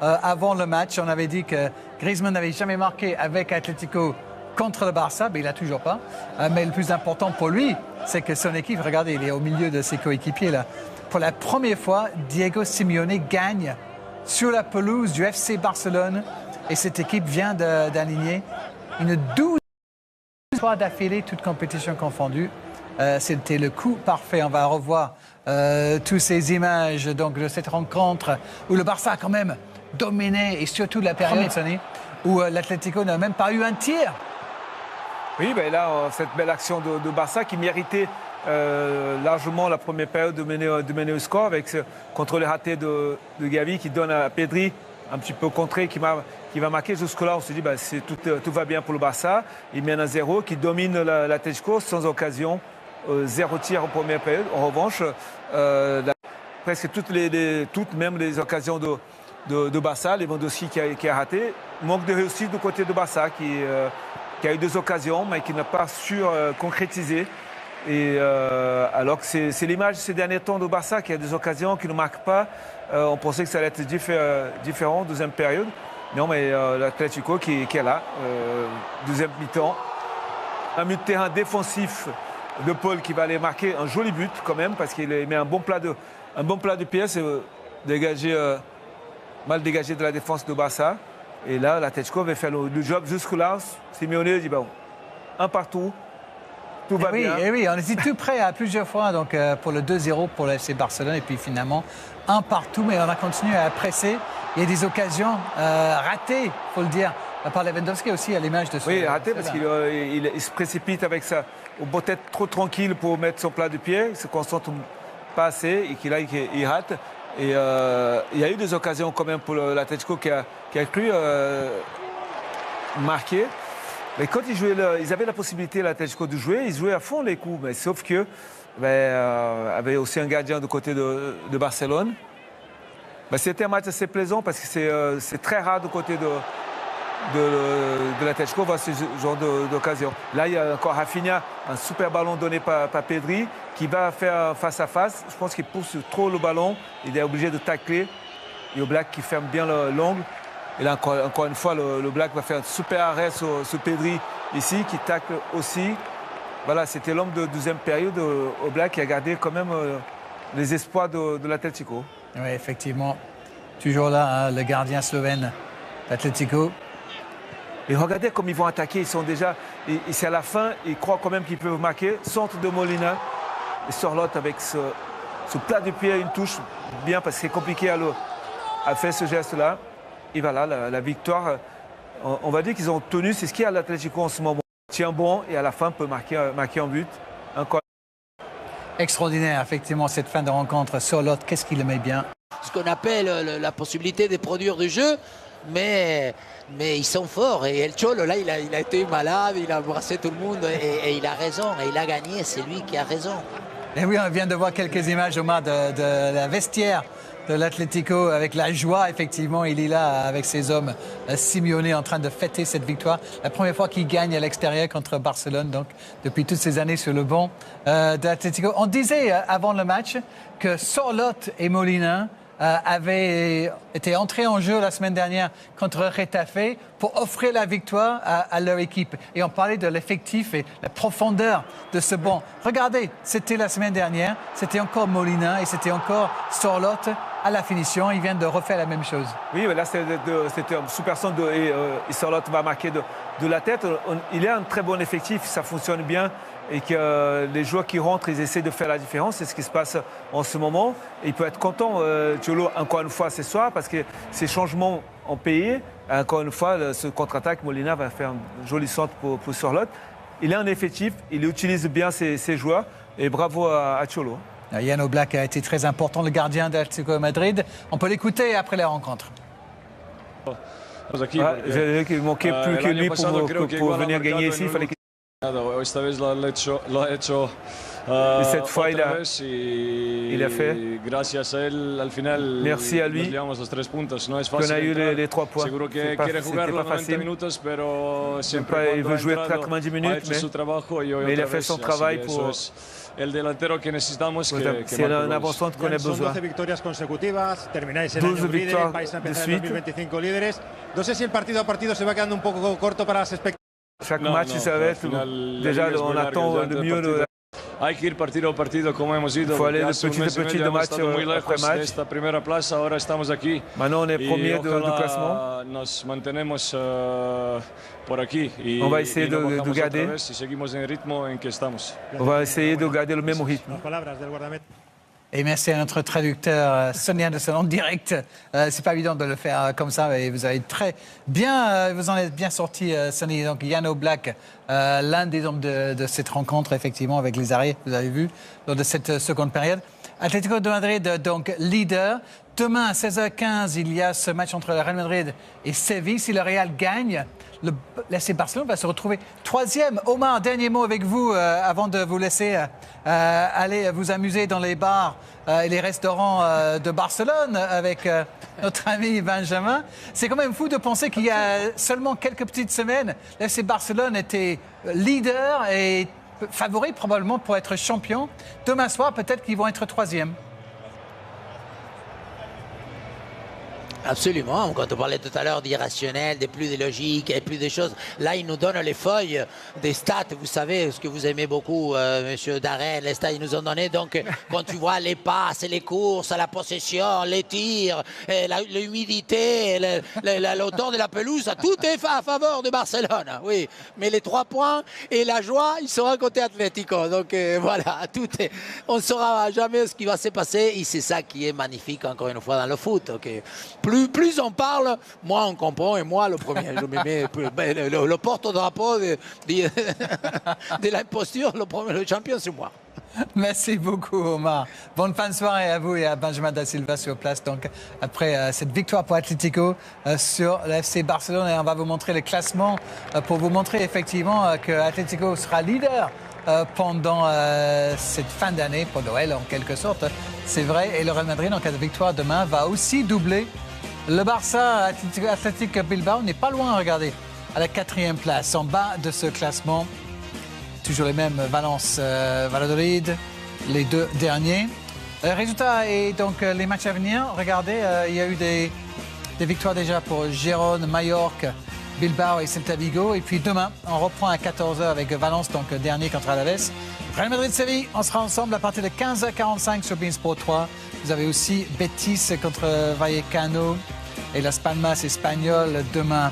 Avant le match, on avait dit que Griezmann n'avait jamais marqué avec Atlético contre le Barça, mais il n'a toujours pas. Mais le plus important pour lui, c'est que son équipe, regardez, il est au milieu de ses coéquipiers là. Pour la première fois, Diego Simeone gagne sur la pelouse du FC Barcelone et cette équipe vient d'aligner une 12 fois d'affilée, toute compétition confondue. C'était le coup parfait. On va revoir toutes ces images donc, de cette rencontre où le Barça a quand même dominé et surtout la période où l'Atlético n'a même pas eu un tir. Oui, ben là, cette belle action de Barça qui méritait largement la première période de mener au score avec ce contrôle raté de Gavi qui donne à Pedri un petit peu contré qui va marquer. Jusque-là, on se dit ben, tout va bien pour le Barça. Il mène à 0, qui domine l'Atlético sans occasion. 0 tir en première période. En revanche, presque toutes même les occasions de Barça, Lewandowski qui a raté, manque de réussite du côté de Barça qui a eu 2 occasions mais qui n'a pas su concrétiser. Et alors que c'est l'image ces derniers temps de Barça qui a des occasions qui ne marque pas. On pensait que ça allait être différent deuxième période. Non, mais l'Atlético qui est là, deuxième mi-temps. Un milieu de terrain défensif de Paul qui va aller marquer un joli but quand même parce qu'il met un bon plat de pièce mal dégagé de la défense de Barça. Et là, l'Atlético va faire le job jusque-là. Simeone dit bon, un partout. Tout va bien. Et oui, on était tout prêt à plusieurs fois donc, pour le 2-0 pour le FC Barcelone et puis finalement un partout, mais on a continué à presser. Il y a des occasions ratées, il faut le dire, par Lewandowski aussi à l'image de ce. Oui, raté parce qu'il se précipite avec ça, au beau tête trop tranquille pour mettre son plat de pied, il se concentre pas assez et qu'il rate. Et il y a eu des occasions quand même pour l'Atlético qui a cru marquer. Mais quand ils avaient la possibilité, l'Atlético, de jouer, ils jouaient à fond les coups. Mais sauf que avait aussi un gardien du côté de Barcelone. C'était un match assez plaisant parce que c'est très rare du côté de l'Atlético voir ce genre d'occasion. Là, il y a encore Rafinha, un super ballon donné par Pedri qui va faire face à face. Je pense qu'il pousse trop le ballon. Il est obligé de tacler. Et le Black qui ferme bien l'angle. Et là, encore une fois, le Black va faire un super arrêt sur Pedri ici, qui tacle aussi. Voilà, c'était l'homme de deuxième période au Black qui a gardé quand même les espoirs de l'Atlético. Oui, effectivement. Toujours là, hein, le gardien slovène d'Atlético. Et regardez comme ils vont attaquer. Ils sont déjà... Et c'est à la fin, ils croient quand même qu'ils peuvent marquer. Centre de Molina. Et Sorloth avec ce plat de pied, une touche bien, parce que c'est compliqué à faire ce geste-là. Et voilà, la victoire, on va dire qu'ils ont tenu, c'est ce qu'il y a à l'Atlético en ce moment. Tient bon et à la fin peut marquer un but. Encore. Extraordinaire, effectivement, cette fin de rencontre. Sorloth, qu'est-ce qu'il aimait bien? Ce qu'on appelle la possibilité de produire du jeu, mais ils sont forts. Et El Cholo, là, il a été malade, il a embrassé tout le monde et il a raison. Et il a gagné, c'est lui qui a raison. Et oui, on vient de voir quelques images, Omar, de la vestiaire de l'Atlético avec la joie, effectivement. Il est là avec ses hommes, Simeone, en train de fêter cette victoire. La première fois qu'il gagne à l'extérieur contre Barcelone, donc depuis toutes ces années sur le banc de l'Atlético. On disait avant le match que Sorloth et Molina avaient été entrés en jeu la semaine dernière contre Getafe pour offrir la victoire à leur équipe. Et on parlait de l'effectif et la profondeur de ce banc. Regardez, c'était la semaine dernière, c'était encore Molina et c'était encore Sorloth à la finition. Ils viennent de refaire la même chose. Oui, mais là, c'était un super son et Sorloth va marquer de la tête. Il a un très bon effectif, ça fonctionne bien. Et que les joueurs qui rentrent, ils essaient de faire la différence. C'est ce qui se passe en ce moment. Et il peut être content, Cholo, encore une fois ce soir, parce que ces changements ont payé. Encore une fois, ce contre-attaque, Molina va faire un joli centre pour Sorloth. Il a un effectif, il utilise bien ses joueurs. Et bravo à Cholo. Jan Oblak a été très important, le gardien d'Atlético Madrid. On peut l'écouter après la rencontre. Il manquait plus que lui pour venir gagner ici. Esta vez lo ha hecho Et cette fois, il otra a vez y fait. gracias a él al final Merci à lui nos llevamos los 3 puntos. No es qu'on fácil a eu entrar. les 3 points. Seguro que C'est pas- quiere jugar C'était los pas 90 facile. minutos, pero siempre pas- il cuando veut ha jouer entrado, 90 ha minutes, hecho mais- su trabajo y hoy mais il a otra fait vez. son Así travail que pour- eso es el delantero que necesitamos que C'est marque un goles. avant-centre qu'on a Son besoin. 12 victorias consecutivas, termináis el 12 año líderes, victoires vais a de empezar el suite. 2025 líderes. No sé si el partido a partido se va quedando un poco corto para las expectativas. Chaque Non, match, non, ça va au être. final, la Déjà, liga es on muy larga, attend ya le de mieux. partido. Hay que ir partido a partido como hemos ido. Il faut aller porque de hace un petit mes y en petit, medio de hemos match estado muy après lejos match. de esta primera plaza, ahora estamos aquí. Maintenant, on est Y premier du ojalá classement. nos mantenemos por aquí y, On va essayer y no de bajamos otra garder. vez y seguimos en el ritmo en que estamos. On va essayer de garder le même rythme. Las palabras del guardameta. Et merci à notre traducteur Sonny Anderson en direct. C'est pas évident de le faire comme ça, mais vous avez très bien, vous en êtes bien sorti, Sonny. Donc Jan Oblak, l'un des hommes de cette rencontre, effectivement, avec les arrêts, vous avez vu, lors de cette seconde période. Atlético de Madrid, donc leader. Demain, à 16h15, il y a ce match entre le Real Madrid et Séville. Si le Real gagne, le FC Barcelone va se retrouver troisième. Omar, dernier mot avec vous avant de vous laisser aller vous amuser dans les bars et les restaurants de Barcelone avec notre ami Benjamin. C'est quand même fou de penser qu'il y a seulement quelques petites semaines, le FC Barcelone était leader et favori probablement pour être champion. Demain soir, peut-être qu'ils vont être troisième. Absolument. Quand on parlait tout à l'heure d'irrationnel, des plus des logiques et plus des choses, là, il nous donne les feuilles des stats. Vous savez, ce que vous aimez beaucoup, monsieur Darren, les stats, ils nous ont donné. Donc, quand tu vois les passes, les courses, la possession, les tirs, l'humidité, l'odeur de la pelouse, tout est à faveur de Barcelone. Oui, mais les 3 points et la joie, ils seront côté Atlético. Donc, voilà, tout est... On ne saura jamais ce qui va se passer. Et c'est ça qui est magnifique, encore une fois, dans le foot. Okay. Plus on parle, moins on comprend. Et moi, le premier, je me mets le porte-drapeau de l'imposture, le champion, c'est moi. Merci beaucoup, Omar. Bonne fin de soirée à vous et à Benjamin Da Silva sur place. Donc, après cette victoire pour Atlético sur le FC Barcelone, et on va vous montrer le classement pour vous montrer effectivement que Atlético sera leader pendant cette fin d'année, pour Noël en quelque sorte. C'est vrai. Et le Real Madrid, en cas de victoire demain, va aussi doubler le Barça. Athletic Bilbao n'est pas loin, regardez, à la 4e place, en bas de ce classement. Toujours les mêmes, Valence, Valladolid, les 2 derniers. Résultat et donc les matchs à venir. Regardez, il y a eu des victoires déjà pour Gérone, Majorque, Bilbao et Celta Vigo. Et puis demain, on reprend à 14h avec Valence, donc dernier contre Alaves. Real Madrid-Séville, on sera ensemble à partir de 15h45 sur beIN Sport 3. Vous avez aussi Betis contre Vallecano et Las Palmas Espagnoles demain.